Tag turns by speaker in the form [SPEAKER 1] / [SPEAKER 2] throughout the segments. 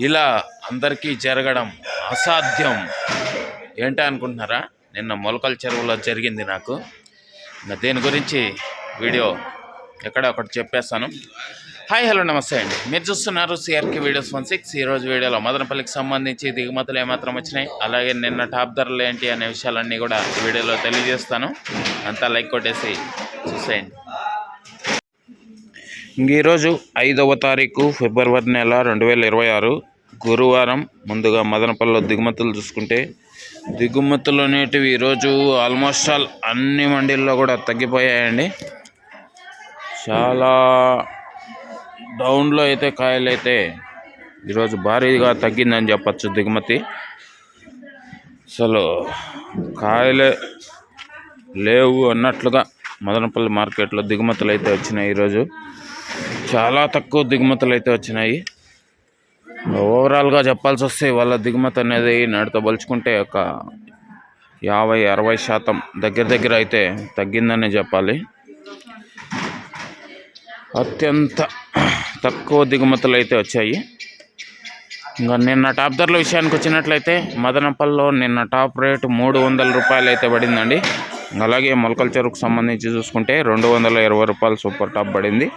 [SPEAKER 1] ఇలా అందరికీ జరగడం అసాధ్యం. ఏంటి అనుకుంటున్నారా? నిన్న మొలకల చెరువులో జరిగింది నాకు. దేని గురించి వీడియో ఎక్కడ ఒకటి చెప్పేస్తాను. హాయ్ హలో నమస్తే అండి, మీరు చూస్తున్నారు సిఆర్కే వీడియోస్ 16. ఈరోజు వీడియోలో మదనపల్లికి సంబంధించి దిగుమతులు ఏమాత్రం వచ్చినాయి, అలాగే నిన్న టాప్ ధరలు ఏంటి అనే విషయాలన్నీ కూడా ఈ వీడియోలో తెలియజేస్తాను. అంతా లైక్ కొట్టేసి చూసేయండి. ఈరోజు 5వ తారీఖు ఫిబ్రవరి నెల 2026 గురువారం. ముందుగా మదనపల్లిలో దిగుమతులు చూసుకుంటే దిగుమతులు అనేటివి ఈరోజు ఆల్మోస్ట్ ఆల్ అన్ని మండీల్లో కూడా తగ్గిపోయాయండి. చాలా డౌన్లో అయితే కాయలు అయితే ఈరోజు భారీగా తగ్గిందని చెప్పచ్చు దిగుమతి. అసలు కాయలే లేవు అన్నట్లుగా మదనపల్లి మార్కెట్లో దిగుమతులు అయితే వచ్చినాయి. ఈరోజు చాలా తక్కువ దిగుమతులు అయితే వచ్చినాయి. ఓవరాల్గా చెప్పాల్సి వస్తే వాళ్ళ దిగుమతి అనేది నాటితో పోల్చుకుంటే ఒక 50-60% దగ్గర అయితే తగ్గిందనే చెప్పాలి. అత్యంత తక్కువ దిగుమతులు అయితే వచ్చాయి. ఇంకా నిన్న టాప్ ధరల విషయానికి వచ్చినట్లయితే మదనపల్లిలో నిన్న టాప్ రేటు 300 రూపాయలు అయితే పడిందండి. అలాగే మొలకల చెరువుకు సంబంధించి చూసుకుంటే 220 రూపాయలు సూపర్ టాప్ పడింది.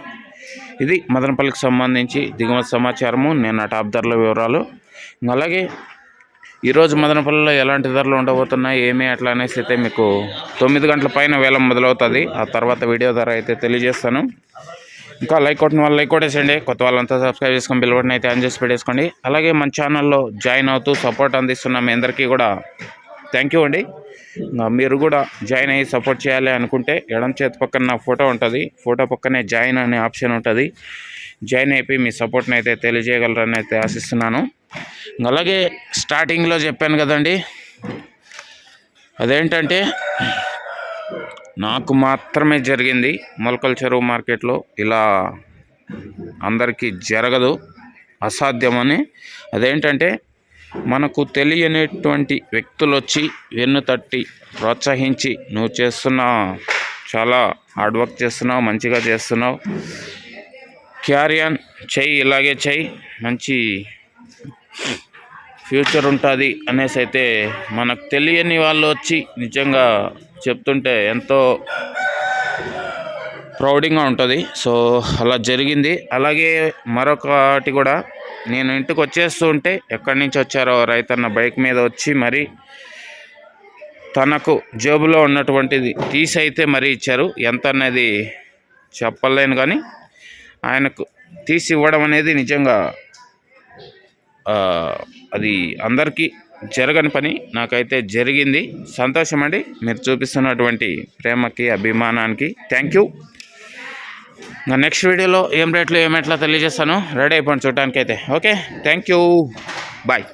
[SPEAKER 1] ఇది మదనపల్లికి సంబంధించి దిగుమతి సమాచారము, నిన్న టాప్ ధరల వివరాలు. అలాగే ఈరోజు మదనపల్లిలో ఎలాంటి ధరలు ఉండబోతున్నాయి ఏమి అట్లా అనేసి అయితే మీకు 9 గంటల పైన వేలం మొదలవుతుంది. ఆ తర్వాత వీడియో ధర అయితే తెలియజేస్తాను. ఇంకా లైక్ కొట్టిన వాళ్ళు లైక్ కొట్టేసండి, కొత్త వాళ్ళంతా సబ్స్క్రైబ్ చేసుకొని బెల్ బటన్ అయితే ఆన్ చేసి పెట్టేసుకోండి. అలాగే మన ఛానల్లో జాయిన్ అవుతూ సపోర్ట్ అందిస్తున్న మీ అందరికీ కూడా థ్యాంక్ యూ అండి. మీరు కూడా జాయిన్ అయ్యి సపోర్ట్ చేయాలి అనుకుంటే ఎడమ చేతి పక్కన నా ఫోటో ఉంటుంది, ఫోటో పక్కనే జాయిన్ అనే ఆప్షన్ ఉంటుంది. జాయిన్ అయిపోయి మీ సపోర్ట్ని అయితే తెలియజేయగలరని అయితే ఆశిస్తున్నాను. అలాగే స్టార్టింగ్లో చెప్పాను కదండి, అదేంటంటే నాకు మాత్రమే జరిగింది మొలకల చెరువు మార్కెట్లో, ఇలా అందరికీ జరగదు, అసాధ్యమని. అదేంటంటే మనకు తెలియనటువంటి వ్యక్తులు వచ్చి వెన్ను తట్టి ప్రోత్సహించి నువ్వు చేస్తున్న చాలా హార్డ్ వర్క్ చేస్తున్నావు, మంచిగా చేస్తున్నావు, క్యారీ ఆన్ చెయ్యి, ఇలాగే చెయ్యి, మంచి ఫ్యూచర్ ఉంటుంది అనేసి అయితే మనకు తెలియని వాళ్ళు వచ్చి నిజంగా చెప్తుంటే ఎంతో ప్రౌడింగ్గా ఉంటుంది. సో అలా జరిగింది. అలాగే మరొకటి కూడా, నేను ఇంటికి వచ్చేస్తూ ఉంటే ఎక్కడి నుంచి వచ్చారో రైతన్న బైక్ మీద వచ్చి మరి తనకు జేబులో ఉన్నటువంటిది తీసి అయితే మరీ ఇచ్చారు. ఎంత అనేది చెప్పలేను, కానీ ఆయనకు తీసి ఇవ్వడం అనేది నిజంగా అది అందరికీ జరగని పని, నాకైతే జరిగింది. సంతోషం అండి, మీరు చూపిస్తున్నటువంటి ప్రేమకి అభిమానానికి థ్యాంక్ యూ. నెక్స్ట్ వీడియోలో ఏం రేట్లు ఏమెట్లా తెలియజేస్తాను. రెడీ అయిపోండి చూడటానికి అయితే. Okay, thank you, bye.